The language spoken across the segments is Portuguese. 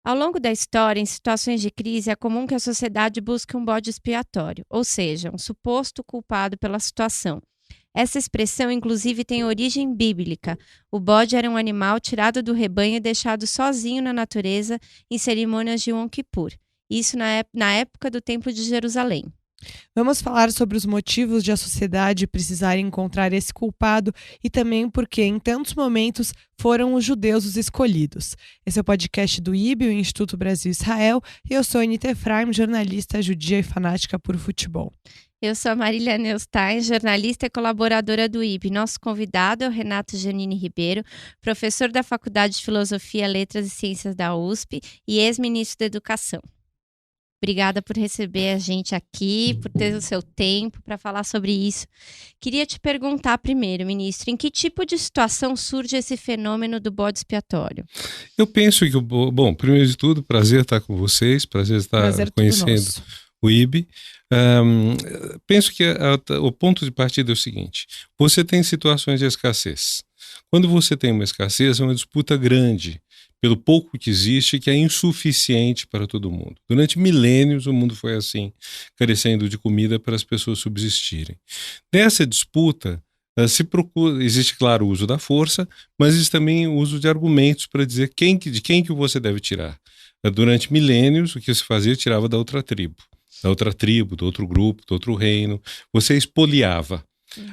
Ao longo da história, em situações de crise, é comum que a sociedade busque um bode expiatório, ou seja, um suposto culpado pela situação. Essa expressão, inclusive, tem origem bíblica. O bode era um animal tirado do rebanho e deixado sozinho na natureza em cerimônias de Yom Kippur. Isso na época do Templo de Jerusalém. Vamos falar sobre os motivos de a sociedade precisar encontrar esse culpado e também porque, em tantos momentos, foram os judeus os escolhidos. Esse é o podcast do IB, o Instituto Brasil-Israel, e eu sou Anita Efraim, jornalista judia e fanática por futebol. Eu sou a Marília Neustein, jornalista e colaboradora do IB. Nosso convidado é o Renato Giannini Ribeiro, professor da Faculdade de Filosofia, Letras e Ciências da USP e ex-ministro da Educação. Obrigada por receber a gente aqui, por ter o seu tempo para falar sobre isso. Queria te perguntar primeiro, ministro, em que tipo de situação surge esse fenômeno do bode expiatório? Eu penso que, bom, primeiro de tudo, prazer estar com vocês, prazer estar conhecendo o IB. Penso que o ponto de partida é o seguinte: você tem situações de escassez. Quando você tem uma escassez, é uma disputa grande pelo pouco que existe, que é insuficiente para todo mundo. Durante milênios, o mundo foi assim, carecendo de comida para as pessoas subsistirem. Nessa disputa, existe, claro, o uso da força, mas existe também o uso de argumentos para dizer de quem que você deve tirar. Durante milênios, o que se fazia, tirava da outra tribo, do outro grupo, do outro reino. Você expoliava.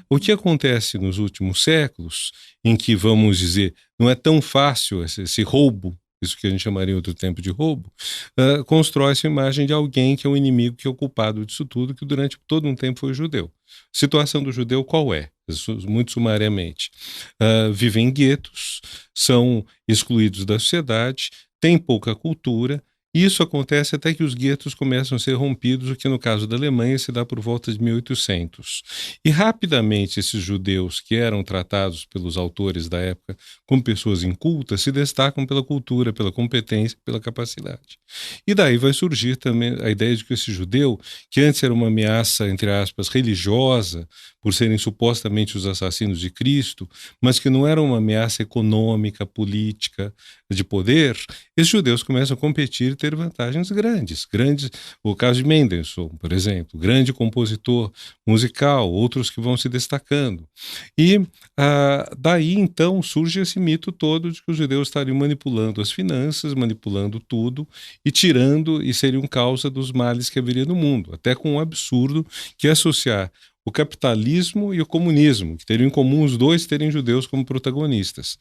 O que acontece nos últimos séculos, em que, vamos dizer, não é tão fácil esse roubo, isso que a gente chamaria em outro tempo de roubo, constrói-se a imagem de alguém que é o inimigo, que é o culpado disso tudo, que durante todo um tempo foi o judeu. A situação do judeu qual é? Muito sumariamente. Vivem em guetos, são excluídos da sociedade, têm pouca cultura. Isso acontece até que os guetos começam a ser rompidos, o que no caso da Alemanha se dá por volta de 1800. E rapidamente esses judeus que eram tratados pelos autores da época como pessoas incultas se destacam pela cultura, pela competência, pela capacidade. E daí vai surgir também a ideia de que esse judeu, que antes era uma ameaça, entre aspas, religiosa, por serem supostamente os assassinos de Cristo, mas que não era uma ameaça econômica, política, de poder, esses judeus começam a competir e ter vantagens grandes. O caso de Mendelssohn, por exemplo, grande compositor musical, outros que vão se destacando. E daí, então, surge esse mito todo de que os judeus estariam manipulando as finanças, manipulando tudo e tirando, e seriam causa dos males que haveria no mundo, até com um absurdo que é associar o capitalismo e o comunismo, que teriam em comum os dois terem judeus como protagonistas.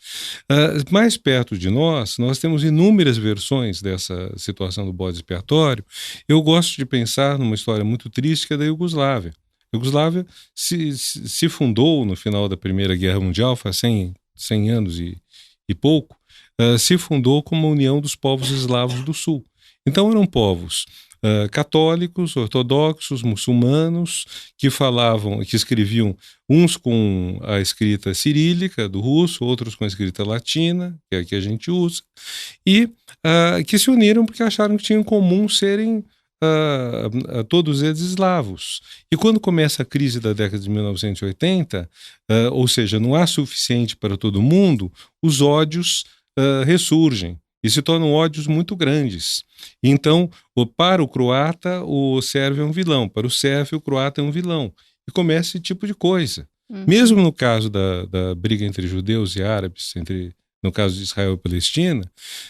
Mais perto de nós temos inúmeras versões dessa situação do bode expiatório. Eu gosto de pensar numa história muito triste que é da Iugoslávia. A Iugoslávia se fundou no final da Primeira Guerra Mundial, faz 100 anos e pouco, se fundou como a União dos Povos Eslavos do Sul. Então eram povos católicos, ortodoxos, muçulmanos, que escreviam uns com a escrita cirílica do russo, outros com a escrita latina, que é a que a gente usa, e que se uniram porque acharam que tinham em comum serem todos eles eslavos. E quando começa a crise da década de 1980, ou seja, não há suficiente para todo mundo, os ódios ressurgem. E se tornam ódios muito grandes. Então, para o croata, o sérvio é um vilão. Para o sérvio, o croata é um vilão. E começa esse tipo de coisa. Mesmo no caso da briga entre judeus e árabes, no caso de Israel e Palestina,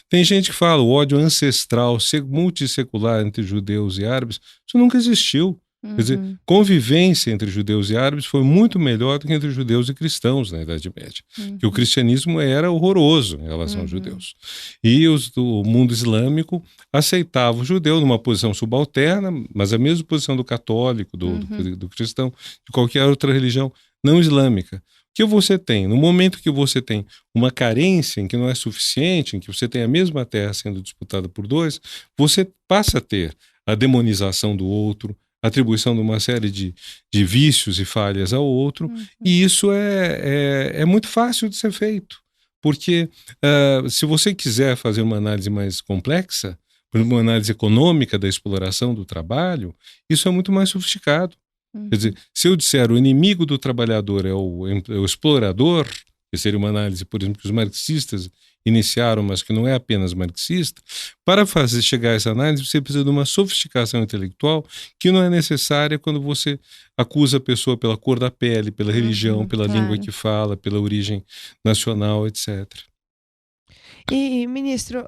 tem gente que fala o ódio ancestral, multissecular entre judeus e árabes, isso nunca existiu. Quer dizer, convivência entre judeus e árabes foi muito melhor do que entre judeus e cristãos na Idade Média. Que o cristianismo era horroroso em relação aos judeus. E o mundo islâmico aceitava o judeu numa posição subalterna, mas a mesma posição do católico, do cristão, de qualquer outra religião não islâmica. O que você tem? No momento que você tem uma carência em que não é suficiente, em que você tem a mesma terra sendo disputada por dois, você passa a ter a demonização do outro, atribuição de uma série de vícios e falhas ao outro, e isso é muito fácil de ser feito, porque se você quiser fazer uma análise mais complexa, por exemplo, uma análise econômica da exploração do trabalho, isso é muito mais sofisticado. Quer dizer, se eu disser o inimigo do trabalhador é o explorador, que seria uma análise, por exemplo, que os marxistas iniciaram, mas que não é apenas marxista. Para fazer chegar a essa análise, você precisa de uma sofisticação intelectual que não é necessária quando você acusa a pessoa pela cor da pele, pela religião, pela língua que fala, pela origem nacional, etc. E, ministro,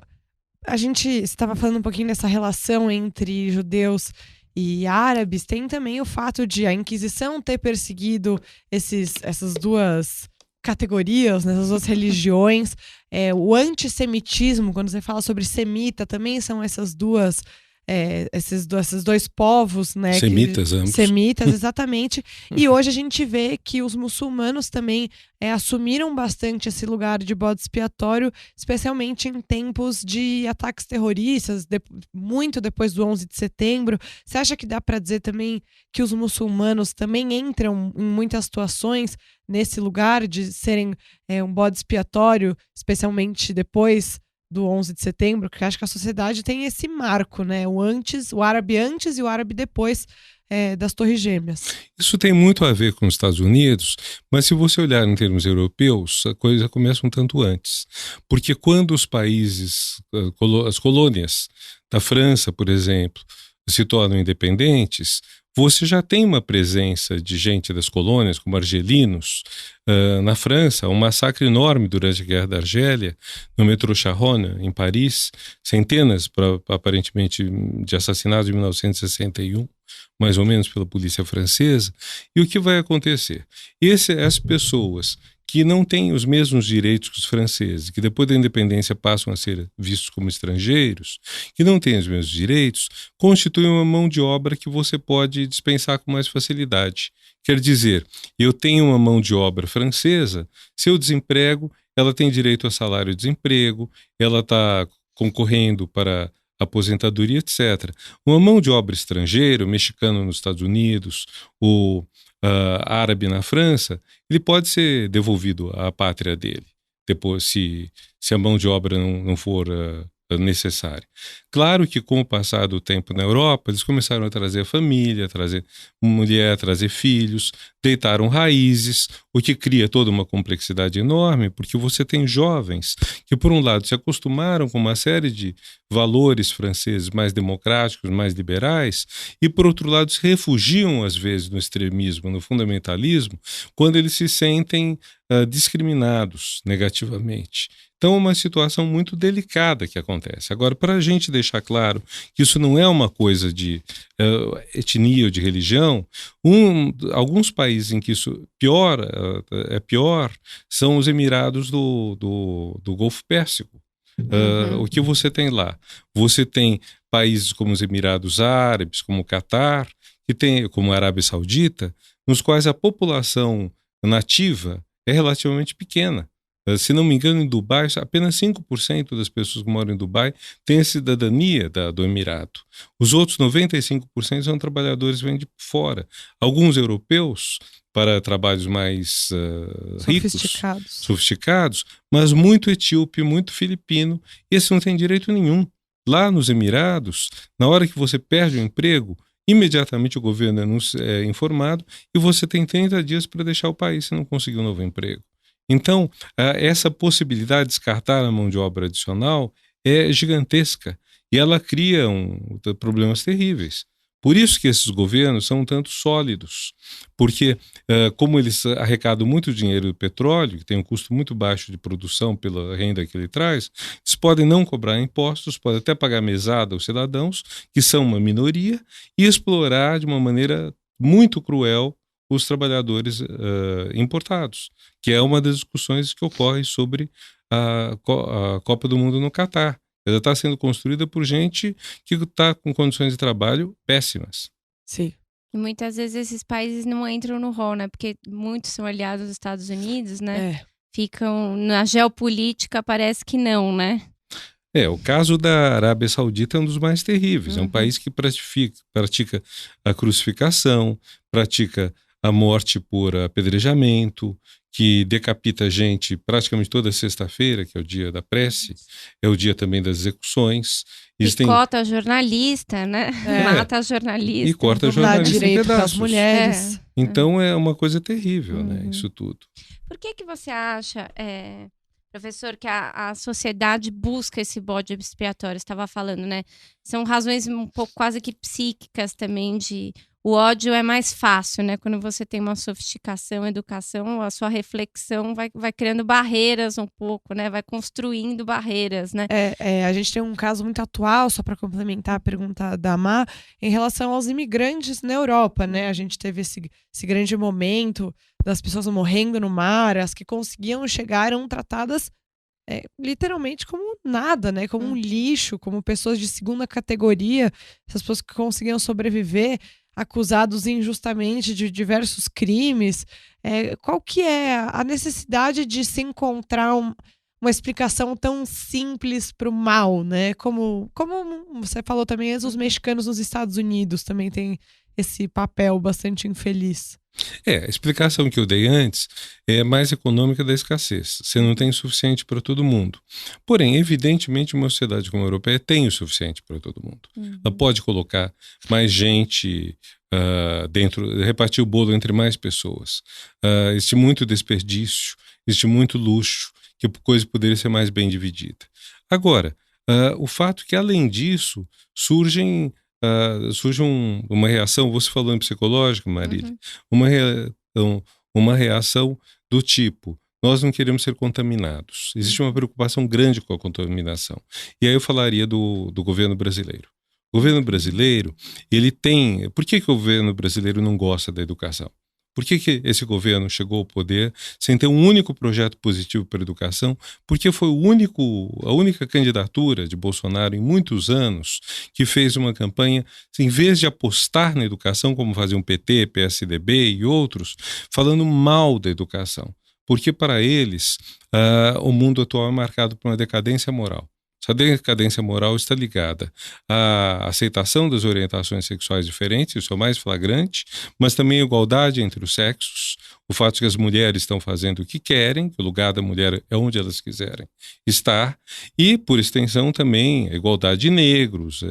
a gente estava falando um pouquinho dessa relação entre judeus e árabes. Tem também o fato de a Inquisição ter perseguido essas duas categorias, nessas duas religiões. O antissemitismo, quando você fala sobre semita, também são esses dois povos, né? Semitas, ambos. Semitas, exatamente. E hoje a gente vê que os muçulmanos também assumiram bastante esse lugar de bode expiatório, especialmente em tempos de ataques terroristas, muito depois do 11 de setembro. Você acha que dá para dizer também que os muçulmanos também entram em muitas situações nesse lugar de serem um bode expiatório, especialmente depois do 11 de setembro, porque acho que a sociedade tem esse marco, né? O árabe antes e o árabe depois das Torres Gêmeas. Isso tem muito a ver com os Estados Unidos, mas se você olhar em termos europeus, a coisa começa um tanto antes. Porque quando os países, as colônias da França, por exemplo, se tornam independentes, você já tem uma presença de gente das colônias, como argelinos, na França, um massacre enorme durante a Guerra da Argélia, no metrô Charonne, em Paris, centenas, aparentemente, de assassinatos em 1961, mais ou menos pela polícia francesa. E o que vai acontecer? As pessoas que não têm os mesmos direitos que os franceses, que depois da independência passam a ser vistos como estrangeiros, que não têm os mesmos direitos, constituem uma mão de obra que você pode dispensar com mais facilidade. Quer dizer, eu tenho uma mão de obra francesa, se eu desemprego, ela tem direito a salário-desemprego, ela está concorrendo para aposentadoria, etc. Uma mão de obra estrangeira, o mexicano nos Estados Unidos, o árabe na França, ele pode ser devolvido à pátria dele, depois, se a mão de obra não for necessária. Claro que com o passar do tempo na Europa, eles começaram a trazer a família, trazer mulher, trazer filhos, deitaram raízes, o que cria toda uma complexidade enorme, porque você tem jovens que, por um lado, se acostumaram com uma série de valores franceses mais democráticos, mais liberais, e, por outro lado, se refugiam, às vezes, no extremismo, no fundamentalismo, quando eles se sentem discriminados negativamente. Então, é uma situação muito delicada que acontece. Agora, para a gente deixar claro que isso não é uma coisa de etnia ou de religião, alguns países em que isso é pior são os Emirados do Golfo Pérsico. O que você tem lá? Você tem países como os Emirados Árabes, como o Catar, como a Arábia Saudita, nos quais a população nativa é relativamente pequena. Se não me engano, em Dubai, apenas 5% das pessoas que moram em Dubai têm a cidadania do Emirato. Os outros 95% são trabalhadores que vêm de fora. Alguns europeus, para trabalhos mais sofisticados, mas muito etíope, muito filipino, e esse não tem direito nenhum. Lá nos Emirados, na hora que você perde o emprego, imediatamente o governo é informado e você tem 30 dias para deixar o país se não conseguir um novo emprego. Então, essa possibilidade de descartar a mão de obra adicional é gigantesca e ela cria problemas terríveis. Por isso que esses governos são um tanto sólidos, porque como eles arrecadam muito dinheiro do petróleo, que tem um custo muito baixo de produção pela renda que ele traz, eles podem não cobrar impostos, podem até pagar mesada aos cidadãos, que são uma minoria, e explorar de uma maneira muito cruel os trabalhadores importados, que é uma das discussões que ocorre sobre a Copa do Mundo no Catar. Ela está sendo construída por gente que está com condições de trabalho péssimas. Sim. E muitas vezes esses países não entram no rol, né? Porque muitos são aliados dos Estados Unidos, né? Ficam na geopolítica, parece que não, né? O caso da Arábia Saudita é um dos mais terríveis. É um país que pratica a crucificação, pratica a morte por apedrejamento, que decapita gente praticamente toda sexta-feira, que é o dia da prece, é o dia também das execuções. Picota jornalista, né? Mata jornalista. E corta jornalista em pedaços. Dá direito para as mulheres. Então é uma coisa terrível, né? Isso tudo. Por que você acha, professor, que a sociedade busca esse bode expiatório? Você estava falando, né? São razões um pouco quase que psíquicas também de... O ódio é mais fácil, né? Quando você tem uma sofisticação, educação, a sua reflexão vai criando barreiras um pouco, né? Vai construindo barreiras, né? A gente tem um caso muito atual, só para complementar a pergunta da Má, em relação aos imigrantes na Europa, né? A gente teve esse grande momento das pessoas morrendo no mar, as que conseguiam chegar eram tratadas literalmente como nada, né? Como um lixo, como pessoas de segunda categoria, essas pessoas que conseguiam sobreviver, acusados injustamente de diversos crimes. Qual que é a necessidade de se encontrar uma explicação tão simples para o mal, né? Como você falou também, os mexicanos nos Estados Unidos também têm esse papel bastante infeliz. A explicação que eu dei antes é mais econômica da escassez. Você não tem o suficiente para todo mundo. Porém, evidentemente, uma sociedade como a europeia tem o suficiente para todo mundo. Ela pode colocar mais gente dentro, repartir o bolo entre mais pessoas. Existe muito desperdício, existe muito luxo, que a coisa poderia ser mais bem dividida. Agora, o fato que, além disso, surge uma reação, você falou em psicológica, Marília, uma reação do tipo, nós não queremos ser contaminados. Existe uma preocupação grande com a contaminação. E aí eu falaria do governo brasileiro. O governo brasileiro, ele tem... Por que o governo brasileiro não gosta da educação? Por que esse governo chegou ao poder sem ter um único projeto positivo para a educação? Porque foi a única candidatura de Bolsonaro em muitos anos que fez uma campanha, em vez de apostar na educação, como faziam PT, PSDB e outros, falando mal da educação. Porque para eles, o mundo atual é marcado por uma decadência moral. Essa decadência moral está ligada à aceitação das orientações sexuais diferentes, isso é o mais flagrante, mas também a igualdade entre os sexos, o fato de que as mulheres estão fazendo o que querem, que o lugar da mulher é onde elas quiserem estar, e, por extensão, também a igualdade de negros.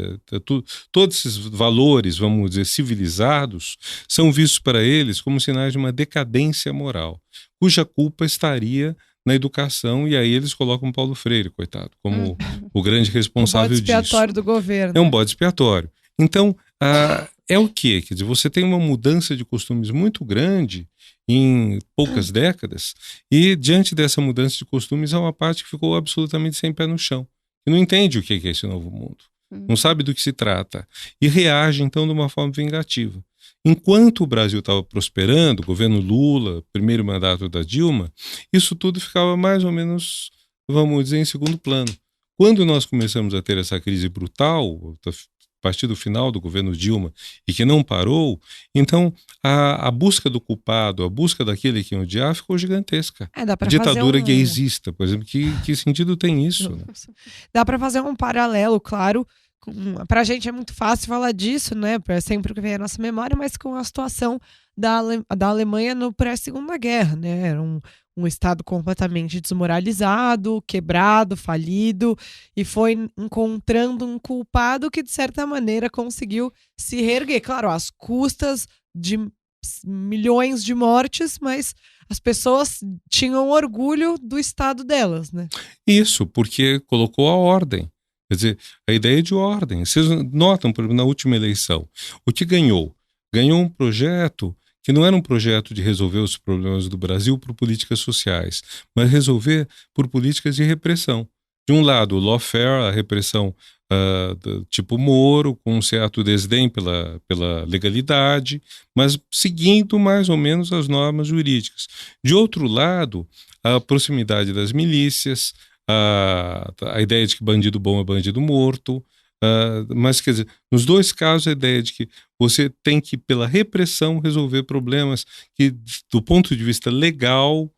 Todos esses valores, vamos dizer, civilizados, são vistos para eles como sinais de uma decadência moral, cuja culpa estaria na educação, e aí eles colocam Paulo Freire, coitado, como o grande responsável disso. Um bode expiatório do governo. É um bode expiatório. Então, é o quê? Quer dizer, você tem uma mudança de costumes muito grande em poucas décadas, e diante dessa mudança de costumes há uma parte que ficou absolutamente sem pé no chão, que não entende o que é esse novo mundo, não sabe do que se trata, e reage então de uma forma vingativa. Enquanto o Brasil estava prosperando, o governo Lula, primeiro mandato da Dilma, isso tudo ficava mais ou menos, vamos dizer, em segundo plano. Quando nós começamos a ter essa crise brutal, a partir do final do governo Dilma, e que não parou, então a busca do culpado, a busca daquele que odiar ficou gigantesca. A ditadura gaysista, por exemplo, que sentido tem isso? Né? Dá para fazer um paralelo, claro. Pra gente é muito fácil falar disso, né? Sempre que vem a nossa memória, mas com a situação da Alemanha no pré-Segunda Guerra, né? Era um Estado completamente desmoralizado, quebrado, falido, e foi encontrando um culpado que, de certa maneira, conseguiu se reerguer. Claro, às custas de milhões de mortes, mas as pessoas tinham orgulho do Estado delas, né? Isso, porque colocou a ordem. Quer dizer, a ideia de ordem. Vocês notam, por exemplo, na última eleição, o que ganhou? Ganhou um projeto que não era um projeto de resolver os problemas do Brasil por políticas sociais, mas resolver por políticas de repressão. De um lado, o lawfare, a repressão tipo Moro, com um certo desdém pela legalidade, mas seguindo mais ou menos as normas jurídicas. De outro lado, a proximidade das milícias, a ideia de que bandido bom é bandido morto, mas quer dizer, nos dois casos a ideia de que você tem que, pela repressão, resolver problemas que, do ponto de vista legal,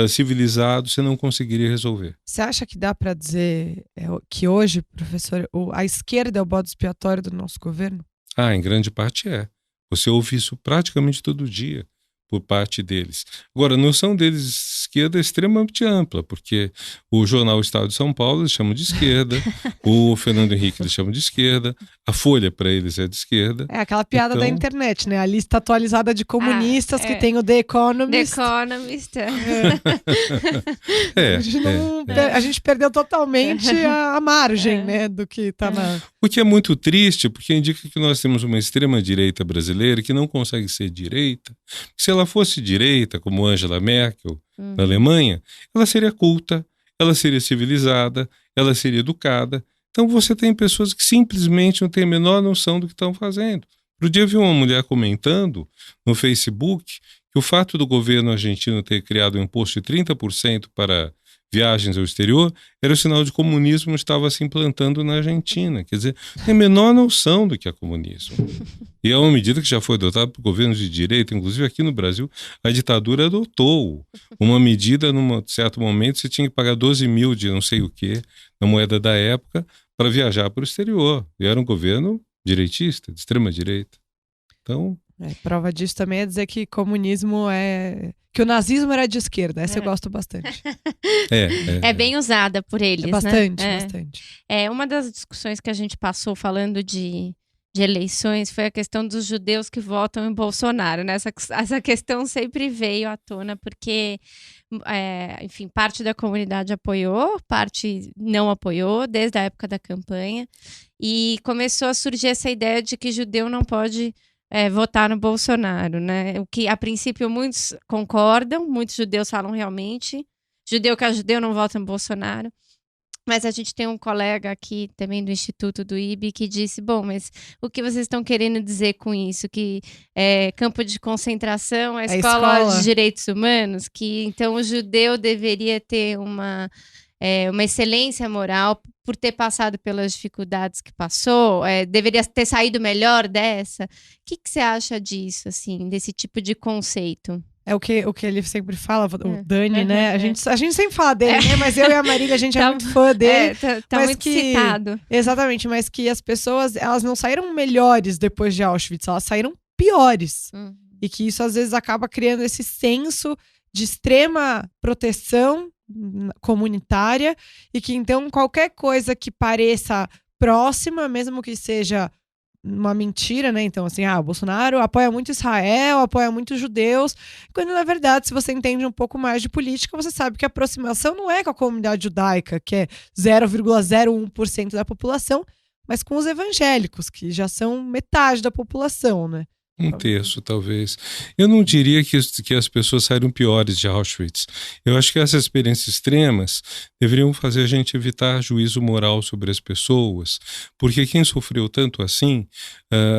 civilizado, você não conseguiria resolver. Você acha que dá para dizer que hoje, professor, a esquerda é o bode expiatório do nosso governo? Em grande parte é. Você ouve isso praticamente todo dia por parte deles. Agora, a noção deles esquerda extremamente ampla, porque o jornal Estado de São Paulo eles chamam de esquerda, o Fernando Henrique eles chamam de esquerda, a Folha para eles é de esquerda. É aquela piada da internet, né? A lista atualizada de comunistas que tem o The Economist. The Economist. A gente perdeu totalmente a margem, né, do que está na... O que é muito triste, porque indica que nós temos uma extrema-direita brasileira que não consegue ser direita. Se ela fosse direita, como Angela Merkel, na Alemanha, ela seria culta, ela seria civilizada, ela seria educada. Então você tem pessoas que simplesmente não têm a menor noção do que estão fazendo. Outro dia eu vi uma mulher comentando no Facebook que o fato do governo argentino ter criado um imposto de 30% para viagens ao exterior era o sinal de que o comunismo estava se implantando na Argentina. Quer dizer, tem a menor noção do que é comunismo. E é uma medida que já foi adotada por governos de direita, inclusive aqui no Brasil, a ditadura adotou uma medida, num certo momento, você tinha que pagar 12 mil de não sei o que, na moeda da época, para viajar para o exterior. E era um governo direitista, de extrema direita. Então... prova disso também é dizer que comunismo que o nazismo era de esquerda. Essa eu gosto bastante. É bem usada por eles, bastante, né? Bastante. Uma das discussões que a gente passou falando de eleições foi a questão dos judeus que votam em Bolsonaro, né? Essa questão sempre veio à tona porque, enfim, parte da comunidade apoiou, parte não apoiou, desde a época da campanha. E começou a surgir essa ideia de que judeu não pode... votar no Bolsonaro, né? O que a princípio muitos concordam, muitos judeus falam realmente, judeu que é judeu não vota no Bolsonaro, mas a gente tem um colega aqui também do Instituto do IB que disse, bom, mas o que vocês estão querendo dizer com isso? Que campo de concentração, a escola de direitos humanos, que então o judeu deveria ter uma excelência moral por ter passado pelas dificuldades que passou, deveria ter saído melhor dessa. O que você acha disso, assim, desse tipo de conceito? É o que ele sempre fala, o Dani, né? A gente sempre fala dele, né? Mas eu e a Marília, a gente é muito fã dele. Tá muito citado. Exatamente, mas que as pessoas, elas não saíram melhores depois de Auschwitz, elas saíram piores. E que isso, às vezes, acaba criando esse senso de extrema proteção comunitária e que então qualquer coisa que pareça próxima, mesmo que seja uma mentira, né? Então assim, o Bolsonaro apoia muito Israel, apoia muito judeus, quando na verdade, se você entende um pouco mais de política, você sabe que a aproximação não é com a comunidade judaica, que é 0,01% da população, mas com os evangélicos, que já são metade da população, né? Um terço, talvez. Eu não diria que as pessoas saíram piores de Auschwitz. Eu acho que essas experiências extremas deveriam fazer a gente evitar juízo moral sobre as pessoas, porque quem sofreu tanto assim,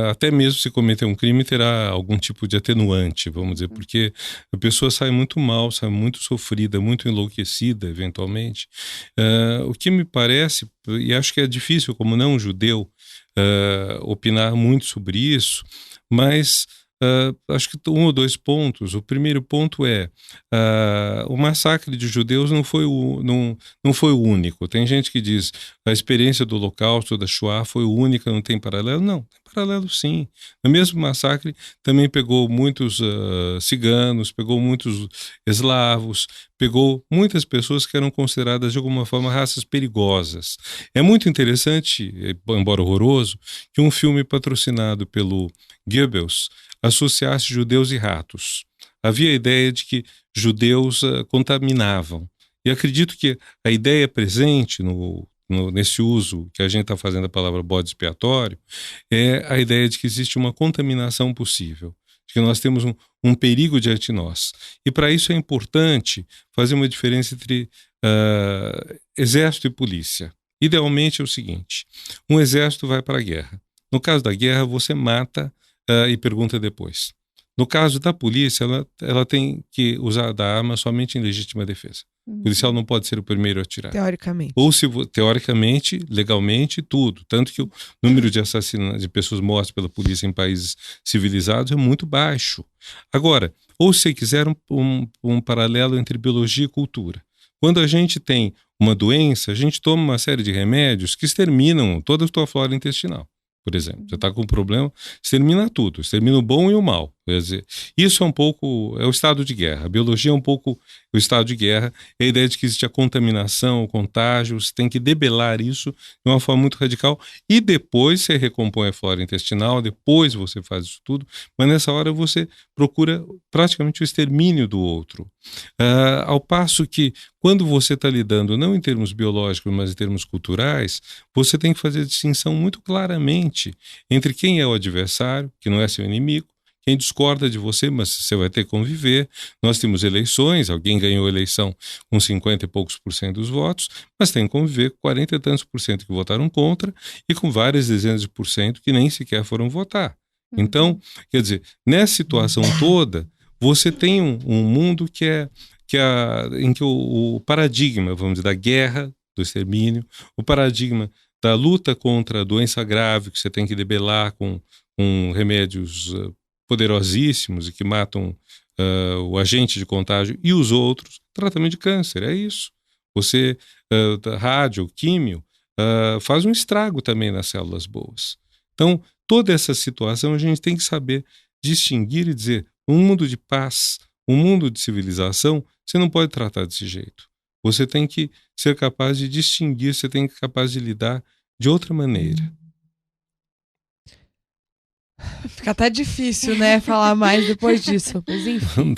até mesmo se cometer um crime, terá algum tipo de atenuante, vamos dizer, porque a pessoa sai muito mal, sai muito sofrida, muito enlouquecida, eventualmente. O que me parece, e acho que é difícil, como não judeu, opinar muito sobre isso, mas acho que um ou dois pontos. O primeiro ponto é o massacre de judeus não foi o único. Tem gente que diz a experiência do Holocausto, da Shoah foi única, não tem paralelo. Não, tem paralelo sim. No mesmo massacre também pegou muitos ciganos, pegou muitos eslavos, pegou muitas pessoas que eram consideradas de alguma forma raças perigosas. É muito interessante, embora horroroso, que um filme patrocinado pelo Goebbels associasse judeus e ratos. Havia a ideia de que judeus contaminavam. E acredito que a ideia presente nesse uso que a gente está fazendo da palavra bode expiatório é a ideia de que existe uma contaminação possível, de que nós temos um perigo diante de nós. E para isso é importante fazer uma diferença entre exército e polícia. Idealmente é o seguinte, um exército vai para a guerra. No caso da guerra, você mata e pergunta depois. No caso da polícia, ela tem que usar da arma somente em legítima defesa. O policial não pode ser o primeiro a atirar. Teoricamente. Ou teoricamente, legalmente, tudo. Tanto que o número de assassinatos, de pessoas mortas pela polícia em países civilizados é muito baixo. Agora, ou se quiser um paralelo entre biologia e cultura. Quando a gente tem uma doença, a gente toma uma série de remédios que exterminam toda a tua flora intestinal. Por exemplo, você está com um problema, extermina tudo, extermina o bom e o mal. Quer dizer, isso é um pouco, é o estado de guerra. A biologia é um pouco o estado de guerra. É a ideia de que existe a contaminação, o contágio, você tem que debelar isso de uma forma muito radical e depois você recompõe a flora intestinal, depois você faz isso tudo, mas nessa hora você procura praticamente o extermínio do outro. Ao passo que, quando você está lidando não em termos biológicos, mas em termos culturais, você tem que fazer a distinção muito claramente entre quem é o adversário, que não é seu inimigo, quem discorda de você, mas você vai ter que conviver. Nós temos eleições, alguém ganhou a eleição com 50 e poucos % dos votos, mas tem que conviver com 40 e tantos % que votaram contra e com várias dezenas de % que nem sequer foram votar. Então, quer dizer, nessa situação toda, você tem um mundo em que o paradigma, vamos dizer, da guerra, do extermínio, o paradigma da luta contra a doença grave que você tem que debelar com remédios poderosíssimos e que matam o agente de contágio e os outros, tratamento de câncer, é isso. Você, rádio, químio, faz um estrago também nas células boas. Então, toda essa situação a gente tem que saber distinguir e dizer, um mundo de paz, um mundo de civilização, você não pode tratar desse jeito. Você tem que ser capaz de distinguir, você tem que ser capaz de lidar de outra maneira. Fica até difícil, né, falar mais depois disso, mas enfim.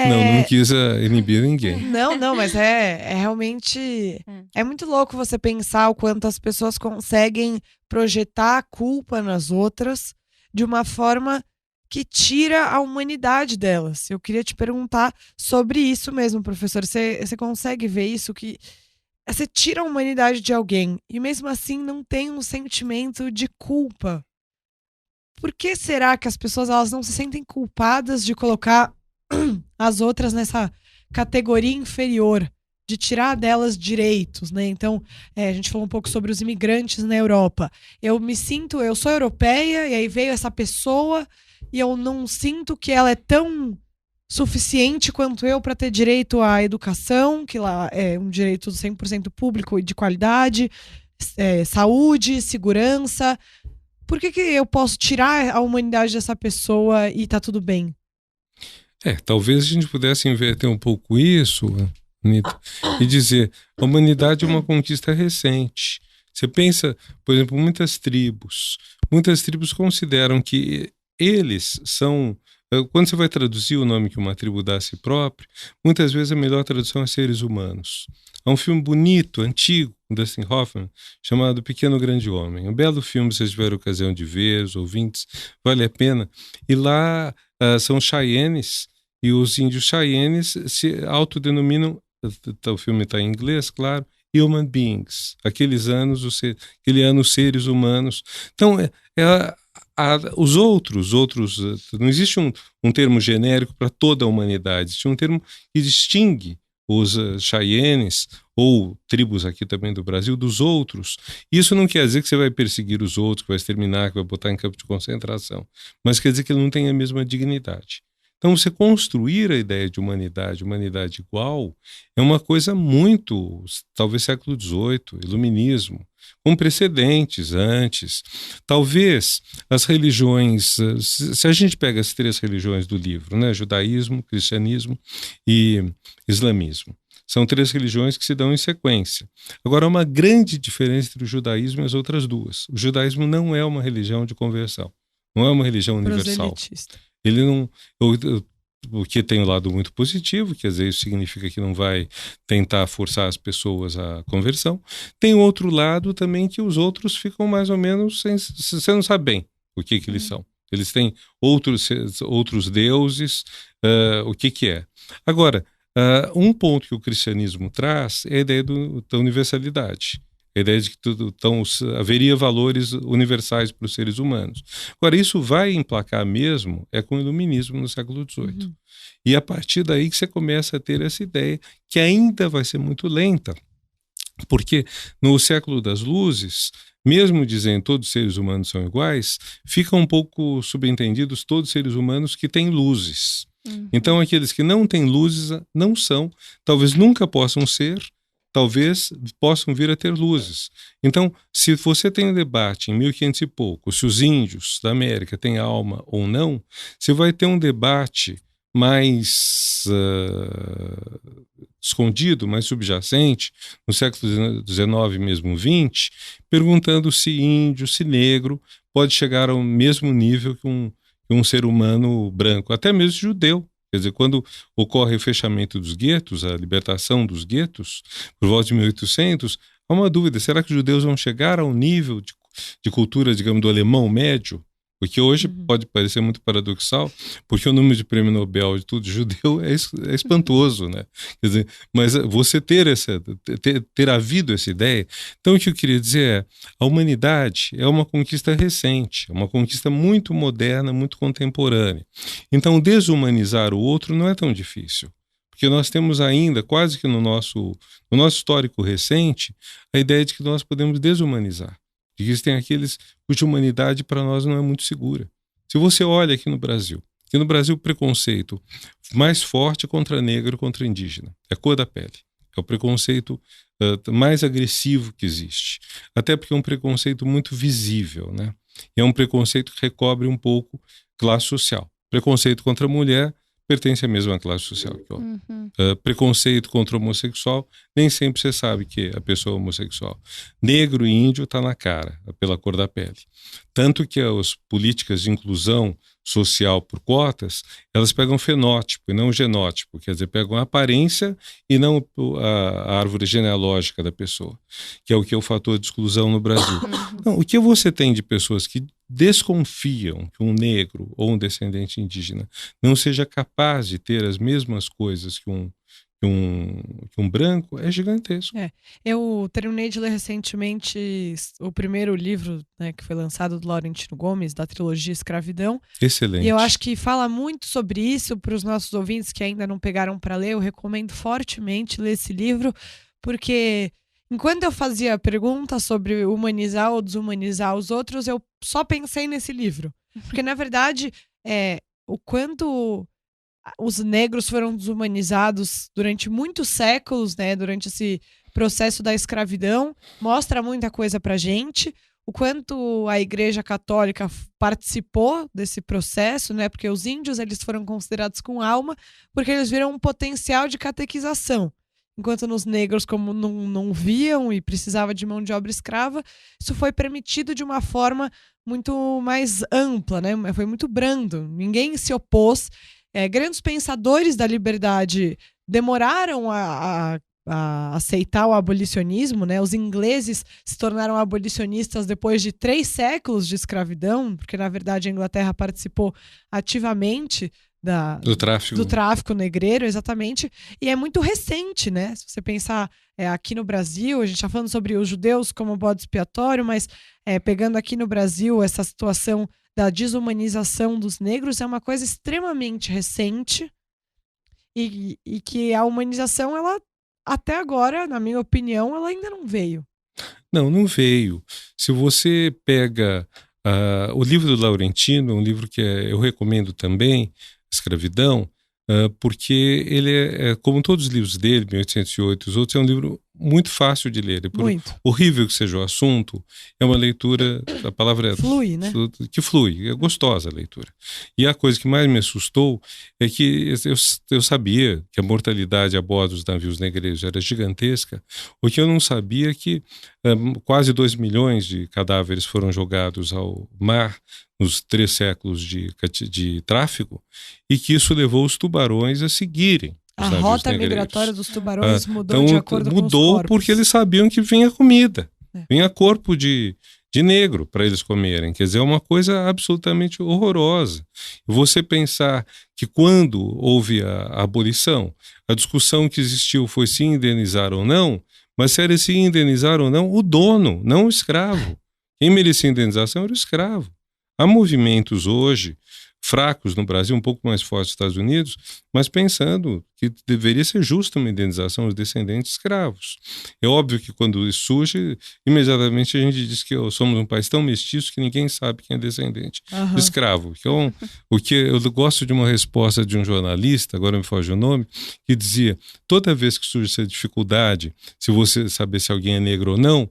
Não quis inibir ninguém. Não, mas é realmente... É muito louco você pensar o quanto as pessoas conseguem projetar a culpa nas outras de uma forma que tira a humanidade delas. Eu queria te perguntar sobre isso mesmo, professor. Você consegue ver isso? Que você tira a humanidade de alguém e mesmo assim não tem um sentimento de culpa. Por que será que as pessoas elas não se sentem culpadas de colocar as outras nessa categoria inferior, de tirar delas direitos, né? Então, a gente falou um pouco sobre os imigrantes na Europa. Eu sou europeia e aí veio essa pessoa e eu não sinto que ela é tão suficiente quanto eu para ter direito à educação, que lá é um direito 100% público e de qualidade, saúde, segurança. Por que eu posso tirar a humanidade dessa pessoa e tá tudo bem? Talvez a gente pudesse inverter um pouco isso, Anitta, e dizer, a humanidade é uma conquista recente. Você pensa, por exemplo, muitas tribos consideram que eles são... Quando você vai traduzir o nome que uma tribo dá a si própria, muitas vezes a melhor tradução é seres humanos. Há um filme bonito, antigo, com Dustin Hoffman, chamado Pequeno Grande Homem. Um belo filme, se vocês tiverem ocasião de ver, os ouvintes, vale a pena. E lá são Cheyennes, e os índios Cheyennes se autodenominam, o filme está em inglês, claro, human beings. Aquele ano seres humanos. Então, os outros, não existe um termo genérico para toda a humanidade, existe um termo que distingue os Cheyennes, ou tribos aqui também do Brasil, dos outros. Isso não quer dizer que você vai perseguir os outros, que vai exterminar, que vai botar em campo de concentração, mas quer dizer que ele não tem a mesma dignidade. Então, você construir a ideia de humanidade igual, é uma coisa muito, talvez século XVIII, iluminismo, com precedentes antes. Talvez as religiões, se a gente pega as 3 religiões do livro, né, judaísmo, cristianismo e islamismo, são 3 religiões que se dão em sequência. Agora, há uma grande diferença entre o judaísmo e as outras duas. O judaísmo não é uma religião de conversão, não é uma religião universal. Ele não... O que tem um lado muito positivo, quer dizer, isso significa que não vai tentar forçar as pessoas à conversão. Tem outro lado também que os outros ficam mais ou menos você não sabe bem o que eles são. Eles têm outros deuses, o que é. Agora, um ponto que o cristianismo traz é a ideia da universalidade. A ideia de que haveria valores universais para os seres humanos. Agora, isso vai emplacar mesmo com o iluminismo no século XVIII. E a partir daí que você começa a ter essa ideia que ainda vai ser muito lenta. Porque no século das luzes, mesmo dizendo todos os seres humanos são iguais, fica um pouco subentendidos todos os seres humanos que têm luzes. Então, aqueles que não têm luzes não são, talvez nunca possam ser, talvez possam vir a ter luzes. Então, se você tem um debate em 1500 e pouco, se os índios da América têm alma ou não, você vai ter um debate mais escondido, mais subjacente, no século XIX mesmo XX, perguntando se índio, se negro pode chegar ao mesmo nível que um ser humano branco, até mesmo judeu. Quer dizer, quando ocorre o fechamento dos guetos, a libertação dos guetos, por volta de 1800, há uma dúvida, será que os judeus vão chegar ao nível de cultura, digamos, do alemão médio? Porque hoje pode parecer muito paradoxal, porque o número de prêmio Nobel de tudo judeu é espantoso, né? Quer dizer, mas você ter havido essa ideia. Então, o que eu queria dizer é, a humanidade é uma conquista recente, é uma conquista muito moderna, muito contemporânea. Então, desumanizar o outro não é tão difícil. Porque nós temos ainda, quase que no nosso histórico recente, a ideia de que nós podemos desumanizar. Existem aqueles cuja humanidade para nós não é muito segura. Se você olha aqui no Brasil o preconceito mais forte contra negro, contra indígena, é a cor da pele. É o preconceito mais agressivo que existe. Até porque é um preconceito muito visível, né? E é um preconceito que recobre um pouco classe social. Preconceito contra a mulher pertence à mesma classe social que o homem. Preconceito contra o homossexual, nem sempre você sabe que a pessoa é homossexual. Negro e índio está na cara, pela cor da pele. Tanto que as políticas de inclusão social por cotas, elas pegam fenótipo e não genótipo, quer dizer, pegam a aparência e não a árvore genealógica da pessoa, que é o que é o fator de exclusão no Brasil. Então, o que você tem de pessoas que desconfiam que um negro ou um descendente indígena não seja capaz de ter as mesmas coisas que um branco é gigantesco. Eu terminei de ler recentemente o primeiro livro, né, que foi lançado do Laurentino Gomes, da trilogia Escravidão. Excelente. E eu acho que fala muito sobre isso para os nossos ouvintes que ainda não pegaram para ler. Eu recomendo fortemente ler esse livro, porque enquanto eu fazia perguntas sobre humanizar ou desumanizar os outros, eu só pensei nesse livro. Porque, na verdade, o quanto os negros foram desumanizados durante muitos séculos, né, durante esse processo da escravidão, mostra muita coisa pra gente. O quanto a Igreja Católica participou desse processo, né, porque os índios eles foram considerados com alma, porque eles viram um potencial de catequização. Enquanto nos negros, como não viam e precisava de mão de obra escrava, isso foi permitido de uma forma muito mais ampla, né? Foi muito brando. Ninguém se opôs. Grandes pensadores da liberdade demoraram a aceitar o abolicionismo, né? Os ingleses se tornaram abolicionistas depois de 3 séculos de escravidão, porque, na verdade, a Inglaterra participou ativamente do tráfico negreiro, exatamente, e é muito recente, né? Se você pensar aqui no Brasil, a gente está falando sobre os judeus como bode expiatório, mas pegando aqui no Brasil essa situação da desumanização dos negros é uma coisa extremamente recente e que a humanização, ela até agora, na minha opinião, ela ainda não veio. Não veio. Se você pega o livro do Laurentino, um livro que eu recomendo também, Escravidão, porque ele como todos os livros dele, 1808, os outros, é um livro muito fácil de ler. Por horrível que seja o assunto, é uma leitura, a palavra flui, né? Que flui, é gostosa a leitura. E a coisa que mais me assustou é que eu sabia que a mortalidade a bordo dos navios negreiros era gigantesca, o que eu não sabia é que quase 2 milhões de cadáveres foram jogados ao mar nos 3 séculos de tráfico, e que isso levou os tubarões a seguirem a rota migratória dos tubarões mudou de acordo com os corpos. Mudou porque eles sabiam que vinha comida, vinha corpo de negro para eles comerem. Quer dizer, é uma coisa absolutamente horrorosa. Você pensar que quando houve a abolição, a discussão que existiu foi se indenizar ou não, mas se era se indenizar ou não, o dono, não o escravo. Quem merecia indenização era o escravo. Há movimentos hoje fracos no Brasil, um pouco mais fortes nos Estados Unidos, mas pensando que deveria ser justa uma indenização aos descendentes escravos. É óbvio que quando isso surge, imediatamente a gente diz que somos um país tão mestiço que ninguém sabe quem é descendente do escravo. Então, o que eu gosto de uma resposta de um jornalista, agora me foge o nome, que dizia, toda vez que surge essa dificuldade, se você saber se alguém é negro ou não,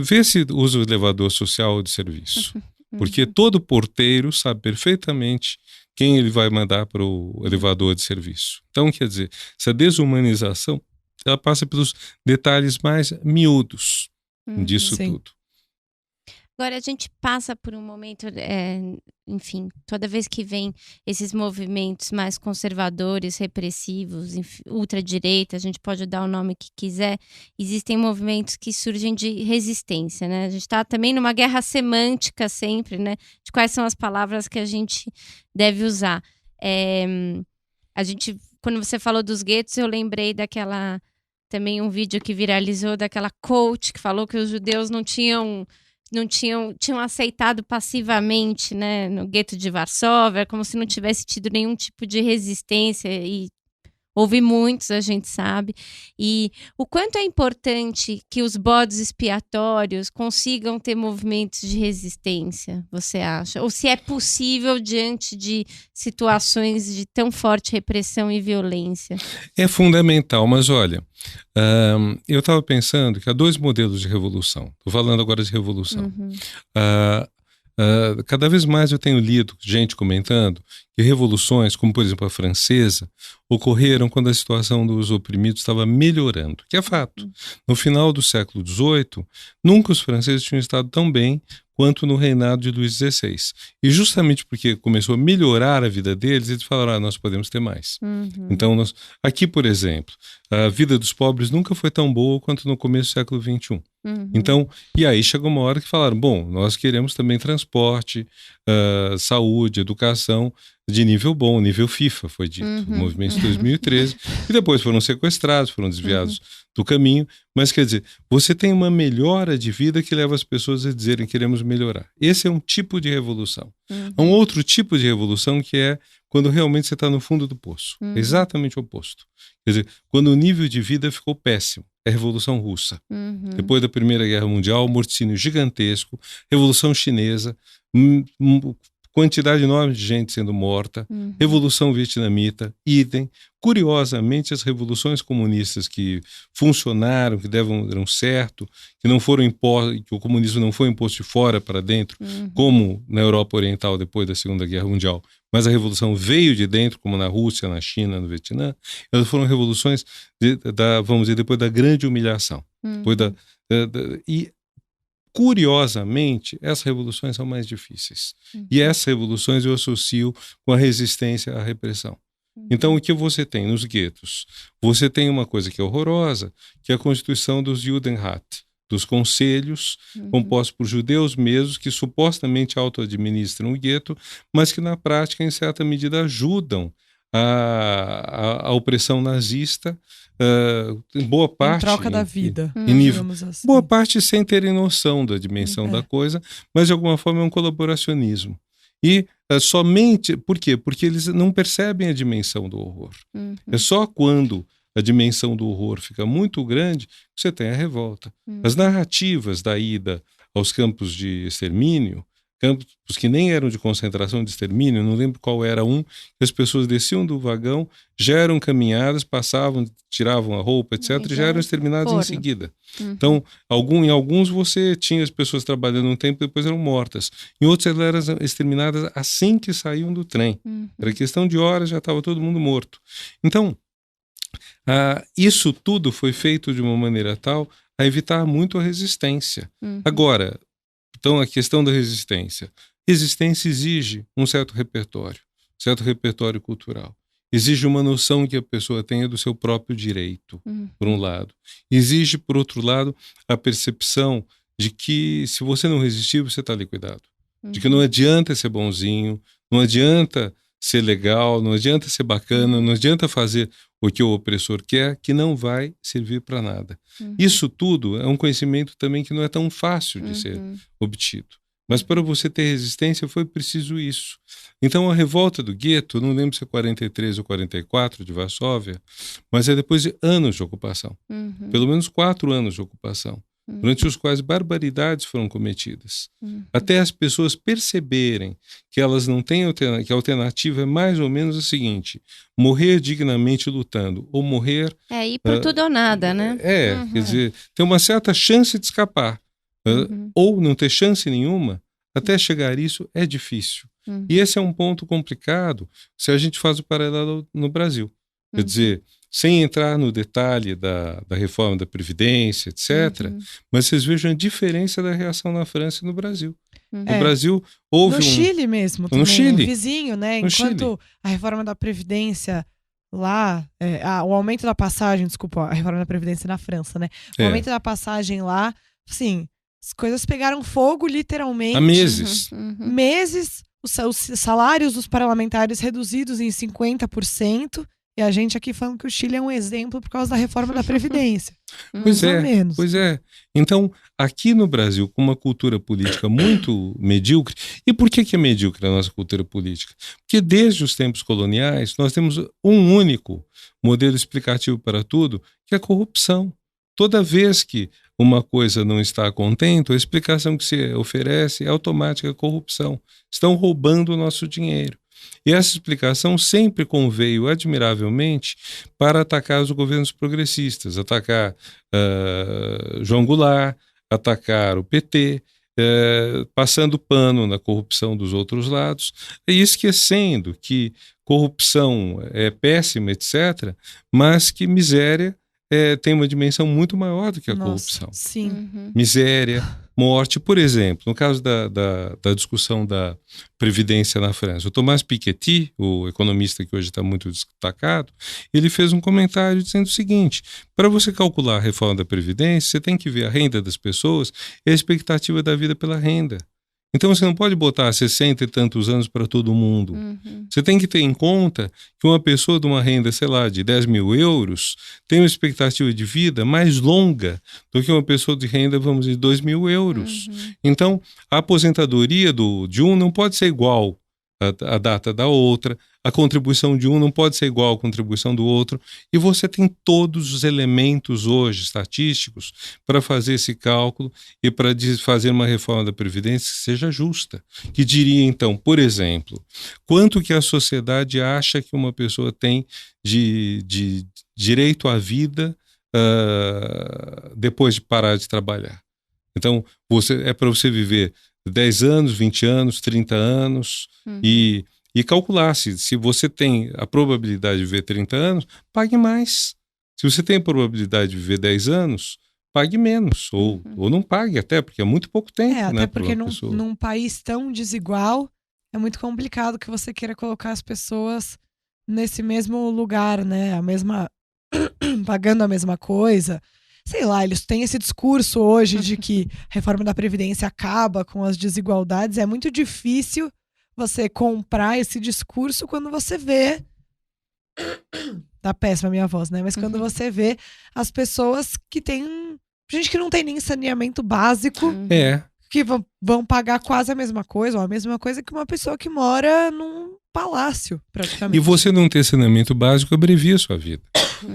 vê se usa o elevador social ou de serviço. Porque todo porteiro sabe perfeitamente quem ele vai mandar para o elevador de serviço. Então, quer dizer, essa desumanização, ela passa pelos detalhes mais miúdos disso tudo. Agora, a gente passa por um momento, enfim, toda vez que vem esses movimentos mais conservadores, repressivos, ultradireita, a gente pode dar o nome que quiser, existem movimentos que surgem de resistência, né? A gente está também numa guerra semântica sempre, né? De quais são as palavras que a gente deve usar. A gente, quando você falou dos guetos, eu lembrei daquela, também um vídeo que viralizou, daquela coach que falou que os judeus tinham aceitado passivamente, né, no gueto de Varsóvia, como se não tivesse tido nenhum tipo de resistência, e houve muitos, a gente sabe. E o quanto é importante que os bodes expiatórios consigam ter movimentos de resistência, você acha? Ou se é possível diante de situações de tão forte repressão e violência? É fundamental, mas olha, eu estava pensando que há dois modelos de revolução. Estou falando agora de revolução. Cada vez mais eu tenho lido gente comentando que revoluções, como por exemplo a francesa, ocorreram quando a situação dos oprimidos estava melhorando, que é fato. No final do século XVIII, nunca os franceses tinham estado tão bem quanto no reinado de Luís XVI. E justamente porque começou a melhorar a vida deles, eles falaram, nós podemos ter mais. Então, aqui, por exemplo, a vida dos pobres nunca foi tão boa quanto no começo do século XXI. Então, e aí chegou uma hora que falaram, bom, nós queremos também transporte, saúde, educação de nível bom, nível FIFA, foi dito, o movimento de 2013, e depois foram sequestrados, foram desviados do caminho, mas quer dizer, você tem uma melhora de vida que leva as pessoas a dizerem queremos melhorar. Esse é um tipo de revolução. Há um outro tipo de revolução que é quando realmente você está no fundo do poço, exatamente o oposto. Quer dizer, quando o nível de vida ficou péssimo, é a Revolução Russa. Depois da Primeira Guerra Mundial, morticínio gigantesco, Revolução Chinesa, quantidade enorme de gente sendo morta, Revolução Vietnamita, idem. Curiosamente, as revoluções comunistas que funcionaram, que deram certo, que não foram impostos, que o comunismo não foi imposto de fora para dentro, como na Europa Oriental depois da Segunda Guerra Mundial, mas a revolução veio de dentro, como na Rússia, na China, no Vietnã, elas foram revoluções, vamos dizer, depois da grande humilhação. E curiosamente, essas revoluções são mais difíceis. E essas revoluções eu associo com a resistência à repressão. Então, o que você tem nos guetos? Você tem uma coisa que é horrorosa, que é a constituição dos Judenrat, dos conselhos compostos por judeus mesmos, que supostamente auto-administram o gueto, mas que na prática, em certa medida, ajudam a opressão nazista, em boa parte... Em troca da vida. Assim. Boa parte sem terem noção da dimensão da coisa, mas de alguma forma é um colaboracionismo. E somente... Por quê? Porque eles não percebem a dimensão do horror. É só quando a dimensão do horror fica muito grande que você tem a revolta. As narrativas da ida aos campos de extermínio, campos que nem eram de concentração, de extermínio, não lembro qual era um, que as pessoas desciam do vagão, já eram caminhadas, passavam, tiravam a roupa, etc., e já eram exterminadas em seguida. Então, em alguns você tinha as pessoas trabalhando um tempo e depois eram mortas. Em outros elas eram exterminadas assim que saíam do trem. Era questão de horas, já estava todo mundo morto. Então, isso tudo foi feito de uma maneira tal a evitar muito a resistência. Agora, então, a questão da resistência. Resistência exige um certo repertório cultural. Exige uma noção que a pessoa tenha do seu próprio direito, por um lado. Exige, por outro lado, a percepção de que se você não resistir, você está liquidado. De que não adianta ser bonzinho, não adianta ser legal, não adianta ser bacana, não adianta fazer o que o opressor quer, que não vai servir para nada. Isso tudo é um conhecimento também que não é tão fácil de ser obtido. Mas para você ter resistência foi preciso isso. Então a revolta do gueto, não lembro se é 43 ou 44 de Varsóvia, mas é depois de anos de ocupação. Pelo menos 4 anos de ocupação, durante os quais barbaridades foram cometidas. Até as pessoas perceberem que elas não têm que a alternativa é mais ou menos a seguinte: morrer dignamente lutando, ou morrer... ir por tudo ou nada, né? Quer dizer, tem uma certa chance de escapar. Ou não ter chance nenhuma, até chegar a isso é difícil. E esse é um ponto complicado se a gente faz o paralelo no Brasil. Quer dizer, sem entrar no detalhe da reforma da Previdência, etc., mas vocês vejam a diferença da reação na França e no Brasil. No Brasil houve no Chile mesmo também, no Chile. Vizinho, né? No Enquanto Chile. a reforma da Previdência lá, o aumento da passagem, desculpa, a reforma da Previdência na França, né? O aumento da passagem lá, assim, as coisas pegaram fogo literalmente. Há meses. Meses, os salários dos parlamentares reduzidos em 50%, e a gente aqui falando que o Chile é um exemplo por causa da reforma da Previdência. Pois é. Então, aqui no Brasil, com uma cultura política muito medíocre, e por que é medíocre a nossa cultura política? Porque desde os tempos coloniais, nós temos um único modelo explicativo para tudo, que é a corrupção. Toda vez que uma coisa não está contente, a explicação que se oferece é automática: corrupção. Estão roubando o nosso dinheiro. E essa explicação sempre conveio admiravelmente para atacar os governos progressistas, atacar João Goulart, atacar o PT, passando pano na corrupção dos outros lados, e esquecendo que corrupção é péssima, etc., mas que miséria tem uma dimensão muito maior do que a corrupção. Sim. Miséria, morte. Por exemplo, no caso da discussão da Previdência na França, o Thomas Piketty, o economista que hoje está muito destacado, ele fez um comentário dizendo o seguinte: para você calcular a reforma da Previdência, você tem que ver a renda das pessoas e a expectativa da vida pela renda. Então você não pode botar 60 e tantos anos para todo mundo. Você tem que ter em conta que uma pessoa de uma renda, sei lá, de 10 mil euros tem uma expectativa de vida mais longa do que uma pessoa de renda, vamos dizer, 2 mil euros. Então a aposentadoria de um não pode ser igual à data da outra, a contribuição de um não pode ser igual à contribuição do outro, e você tem todos os elementos hoje estatísticos para fazer esse cálculo e para fazer uma reforma da Previdência que seja justa, que diria então, por exemplo, quanto que a sociedade acha que uma pessoa tem de direito à vida depois de parar de trabalhar. Então, é para você viver 10 anos, 20 anos, 30 anos e calcular se você tem a probabilidade de viver 30 anos, pague mais. Se você tem a probabilidade de viver 10 anos, pague menos. Ou não pague até, porque é muito pouco tempo. Até porque num país tão desigual, é muito complicado que você queira colocar as pessoas nesse mesmo lugar, né? Pagando a mesma coisa. Sei lá, eles têm esse discurso hoje de que a reforma da Previdência acaba com as desigualdades. É muito difícil você comprar esse discurso quando você vê... Tá péssima a minha voz, né? Mas quando você vê as pessoas que têm... Gente que não tem nem saneamento básico. Que vão pagar quase a mesma coisa, ou a mesma coisa que uma pessoa que mora num palácio, praticamente. E você não ter saneamento básico abrevia a sua vida.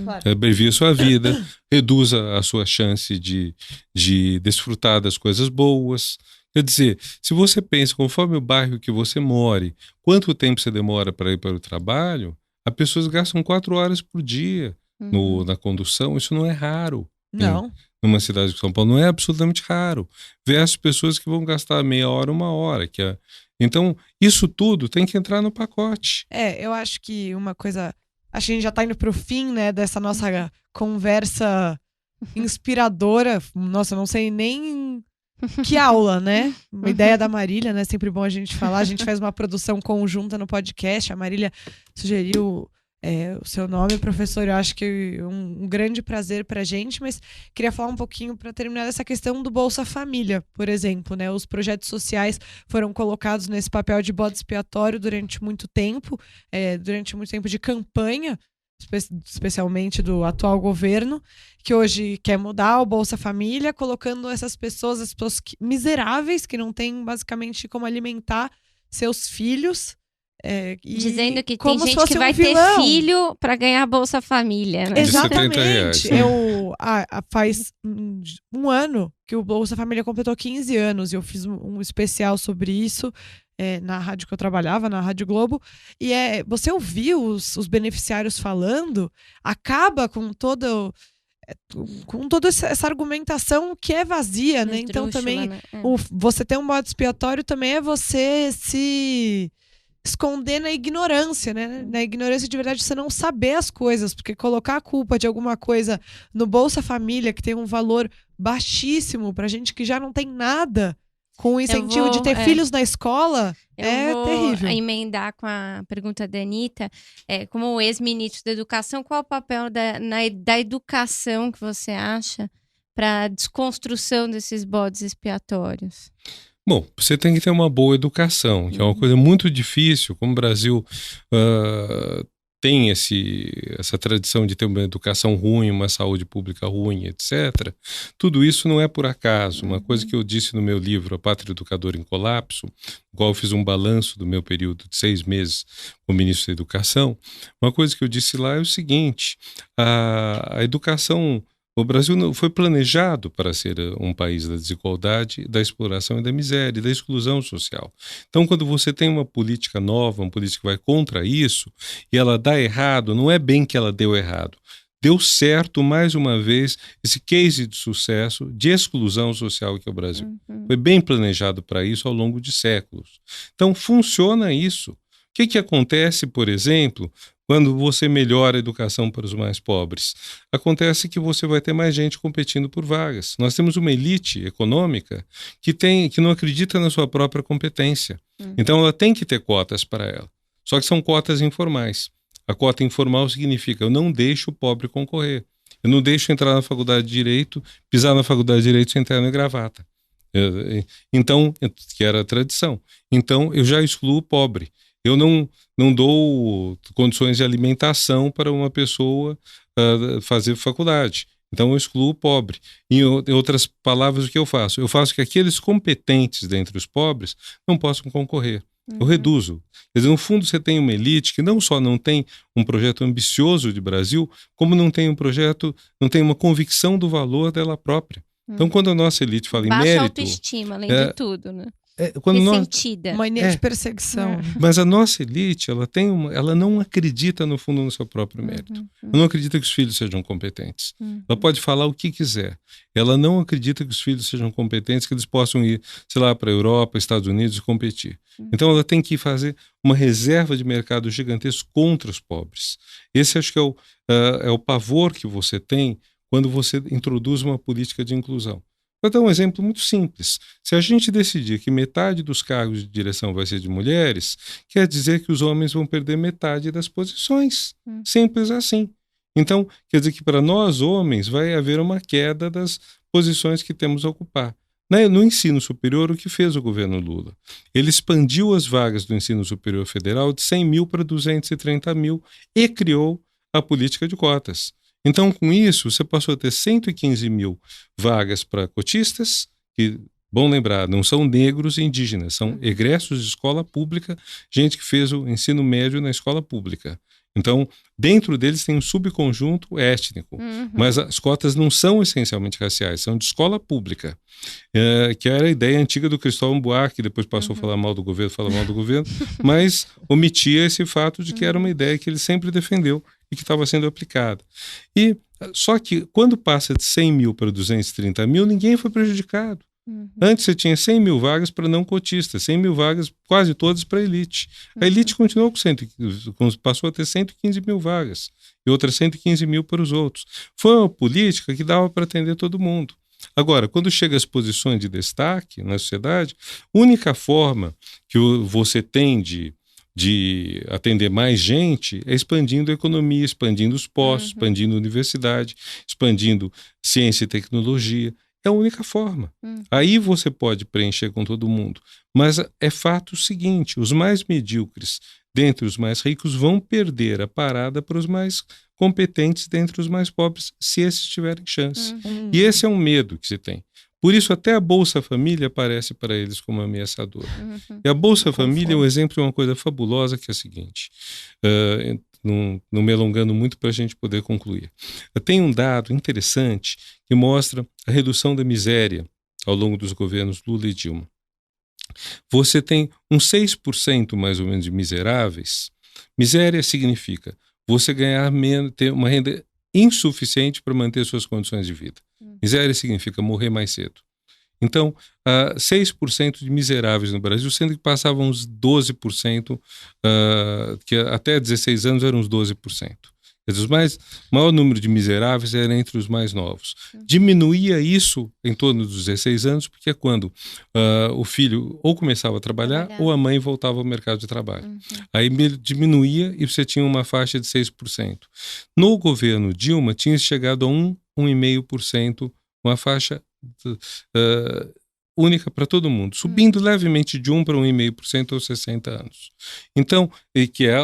Claro. Abrevia a sua vida, reduz a sua chance de desfrutar das coisas boas. Quer dizer, se você pensa, conforme o bairro que você more, quanto tempo você demora para ir para o trabalho, as pessoas gastam 4 horas por dia na condução. Isso não é raro. Não. Numa cidade de São Paulo, não é absolutamente raro. Versus pessoas que vão gastar meia hora, 1 hora. Então, isso tudo tem que entrar no pacote. Eu acho que uma coisa... Acho que a gente já está indo para o fim, né, dessa nossa conversa inspiradora. Nossa, eu não sei nem que aula, né? Uma ideia da Marília, né? Sempre bom a gente falar. A gente faz uma produção conjunta no podcast. A Marília sugeriu o seu nome, professor. Eu acho que um grande prazer pra gente, mas queria falar um pouquinho para terminar dessa questão do Bolsa Família, por exemplo, né? Os projetos sociais foram colocados nesse papel de bode expiatório durante muito tempo de campanha. especialmente do atual governo, que hoje quer mudar o Bolsa Família, colocando essas pessoas miseráveis, que não têm basicamente como alimentar seus filhos. Dizendo que tem gente que vai ter filho para ganhar Bolsa Família, né? Exatamente. Faz um ano que o Bolsa Família completou 15 anos e eu fiz um especial sobre isso na rádio que eu trabalhava, na Rádio Globo. E você ouviu os beneficiários falando, acaba com toda essa argumentação que é vazia, né? Então também você ter um bode expiatório também é você se esconder na ignorância, né? Na ignorância de verdade, você não saber as coisas, porque colocar a culpa de alguma coisa no Bolsa Família, que tem um valor baixíssimo pra gente que já não tem nada com o incentivo de ter filhos na escola, terrível. Eu vou emendar com a pergunta da Anitta, como ex-ministro da Educação, qual o papel da educação que você acha para a desconstrução desses bodes expiatórios? Bom, você tem que ter uma boa educação, que é uma coisa muito difícil, como o Brasil tem essa tradição de ter uma educação ruim, uma saúde pública ruim, etc. Tudo isso não é por acaso. Uma coisa que eu disse no meu livro, A Pátria Educadora em Colapso, no qual eu fiz um balanço do meu período de 6 meses como ministro da Educação, uma coisa que eu disse lá é o seguinte: a educação... O Brasil não foi planejado para ser um país da desigualdade, da exploração e da miséria, e da exclusão social. Então, quando você tem uma política nova, uma política que vai contra isso, e ela dá errado, não é bem que ela deu errado. Deu certo, mais uma vez, esse case de sucesso de exclusão social que é o Brasil. Foi bem planejado para isso ao longo de séculos. Então, funciona isso. O que acontece, por exemplo, quando você melhora a educação para os mais pobres? Acontece que você vai ter mais gente competindo por vagas. Nós temos uma elite econômica que não acredita na sua própria competência. Então ela tem que ter cotas para ela. Só que são cotas informais. A cota informal significa: eu não deixo o pobre concorrer. Eu não deixo entrar na faculdade de Direito, pisar na faculdade de Direito sem terno e gravata. Então, que era a tradição. Então eu já excluo o pobre. Eu não dou condições de alimentação para uma pessoa fazer faculdade. Então eu excluo o pobre. Em outras palavras, o que eu faço? Eu faço que aqueles competentes dentre os pobres não possam concorrer. Eu reduzo. Quer dizer, no fundo, você tem uma elite que não só não tem um projeto ambicioso de Brasil, como não tem não tem uma convicção do valor dela própria. Então, quando a nossa elite fala em mérito... Baixa autoestima, além de tudo, né? Ressentida. Mania de perseguição. Mas a nossa elite, ela não acredita no fundo no seu próprio mérito. Ela não acredita que os filhos sejam competentes. Ela pode falar o que quiser. Ela não acredita que os filhos sejam competentes, que eles possam ir, sei lá, para a Europa, Estados Unidos e competir. Então ela tem que fazer uma reserva de mercado gigantesco contra os pobres. Esse acho que é o pavor que você tem quando você introduz uma política de inclusão. Vou dar um exemplo muito simples. Se a gente decidir que metade dos cargos de direção vai ser de mulheres, quer dizer que os homens vão perder metade das posições. Simples assim. Então, quer dizer que para nós homens vai haver uma queda das posições que temos a ocupar. No ensino superior, o que fez o governo Lula? Ele expandiu as vagas do ensino superior federal de 100 mil para 230 mil e criou a política de cotas. Então, com isso, você passou a ter 115 mil vagas para cotistas, que, bom lembrar, não são negros e indígenas, são egressos de escola pública, gente que fez o ensino médio na escola pública. Então, dentro deles tem um subconjunto étnico, mas as cotas não são essencialmente raciais, são de escola pública, que era a ideia antiga do Cristóvão Buarque, que depois passou a falar mal do governo, mas omitia esse fato de que era uma ideia que ele sempre defendeu e que estava sendo aplicada. Só que quando passa de 100 mil para 230 mil, ninguém foi prejudicado. Antes você tinha 100 mil vagas para não cotistas, 100 mil vagas, quase todas para a elite. A elite continuou passou a ter 115 mil vagas e outras 115 mil para os outros. Foi uma política que dava para atender todo mundo. Agora, quando chega às posições de destaque na sociedade, a única forma que você tem de atender mais gente é expandindo a economia, expandindo os postos, expandindo a universidade, expandindo ciência e tecnologia. É a única forma. Aí você pode preencher com todo mundo. Mas é fato o seguinte: os mais medíocres dentre os mais ricos vão perder a parada para os mais competentes dentre os mais pobres, se esses tiverem chance. E esse é um medo que se tem. Por isso, até a Bolsa Família aparece para eles como ameaçadora. E a Bolsa Família é um exemplo de uma coisa fabulosa, que é a seguinte, não me alongando muito para a gente poder concluir. Tem um dado interessante que mostra a redução da miséria ao longo dos governos Lula e Dilma. Você tem uns 6% mais ou menos de miseráveis. Miséria significa você ganhar menos, ter uma renda insuficiente para manter suas condições de vida. Miséria significa morrer mais cedo. Então, 6% de miseráveis no Brasil, sendo que passavam uns 12%, que até 16 anos eram uns 12%. Quer dizer, o maior número de miseráveis era entre os mais novos. Diminuía isso em torno dos 16 anos, porque é quando o filho ou começava a trabalhar ou a mãe voltava ao mercado de trabalho. Aí diminuía e você tinha uma faixa de 6%. No governo Dilma, tinha chegado a 1,5%, uma faixa única para todo mundo, subindo levemente de 1 para 1,5% aos 60 anos. Então, que é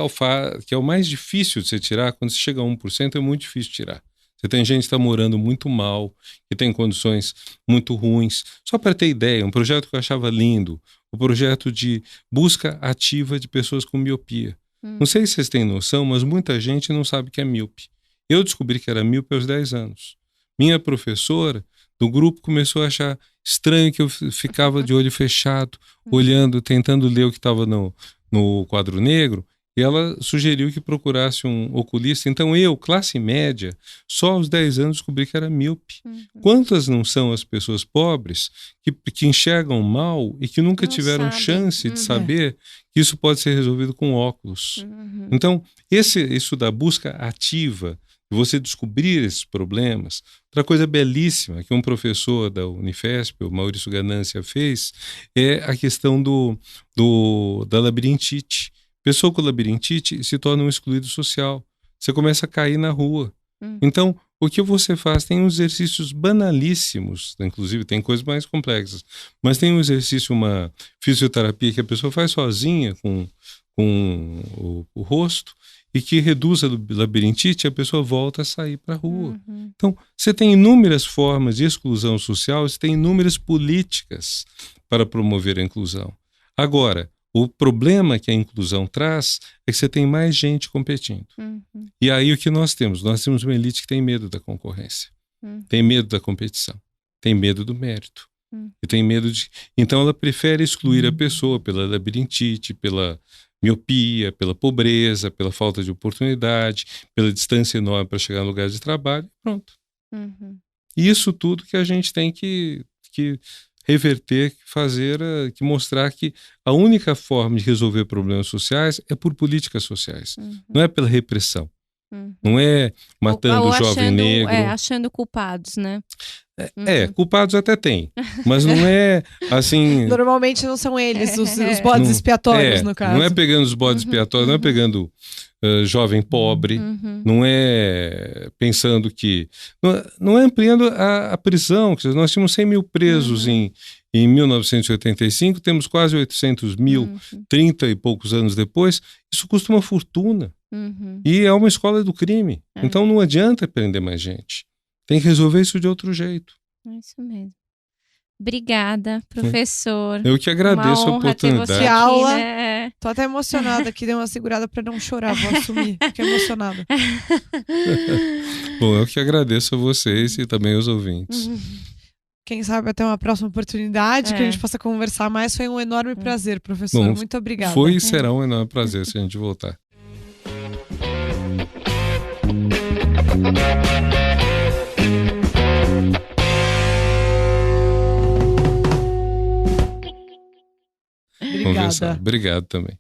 o mais difícil de você tirar, quando você chega a 1%, é muito difícil tirar. Você tem gente que está morando muito mal, que tem condições muito ruins. Só para ter ideia, um projeto que eu achava lindo, o projeto de busca ativa de pessoas com miopia. Não sei se vocês têm noção, mas muita gente não sabe que é míope. Eu descobri que era míope aos 10 anos. Minha professora do grupo começou a achar estranho que eu ficava de olho fechado, olhando, tentando ler o que estava no quadro negro, e ela sugeriu que procurasse um oculista. Então eu, classe média, só aos 10 anos descobri que era míope. Quantas não são as pessoas pobres que enxergam mal e que nunca tiveram chance de saber que isso pode ser resolvido com óculos? Então, isso da busca ativa, de você descobrir esses problemas. Outra coisa belíssima que um professor da Unifesp, o Maurício Ganância, fez é a questão da labirintite. Pessoa com labirintite se torna um excluído social. Você começa a cair na rua. Então, o que você faz? Tem uns exercícios banalíssimos, inclusive tem coisas mais complexas, mas tem um exercício, uma fisioterapia que a pessoa faz sozinha com o rosto, e que reduz a labirintite, a pessoa volta a sair para a rua. Então, você tem inúmeras formas de exclusão social, você tem inúmeras políticas para promover a inclusão. Agora, o problema que a inclusão traz é que você tem mais gente competindo. E aí o que nós temos? Nós temos uma elite que tem medo da concorrência, tem medo da competição, tem medo do mérito. E tem medo de... Então ela prefere excluir a pessoa pela labirintite, pela miopia, pela pobreza, pela falta de oportunidade, pela distância enorme para chegar no lugar de trabalho, pronto. E isso tudo que a gente tem que reverter, que fazer, que mostrar que a única forma de resolver problemas sociais é por políticas sociais, não é pela repressão. Não é matando o jovem negro. Achando culpados, né? Culpados até tem, mas não é assim... Normalmente não são eles, os bodes expiatórios, no caso. Não é pegando os bodes expiatórios, não é pegando jovem pobre, não é pensando que... Não é ampliando a prisão. Nós tínhamos 100 mil presos em 1985, temos quase 800 mil, 30 e poucos anos depois. Isso custa uma fortuna. E é uma escola do crime. Então não adianta prender mais gente. Tem que resolver isso de outro jeito. É isso mesmo. Obrigada, professor. Eu que agradeço a oportunidade. Que aula. Tô até emocionada aqui, dei uma segurada para não chorar, vou assumir. Fiquei emocionada. Bom, eu que agradeço a vocês e também aos ouvintes. Quem sabe até uma próxima oportunidade que a gente possa conversar mais. Foi um enorme prazer, professor. Bom, muito obrigada. Foi e será um enorme prazer se a gente voltar. Obrigada. Obrigado também.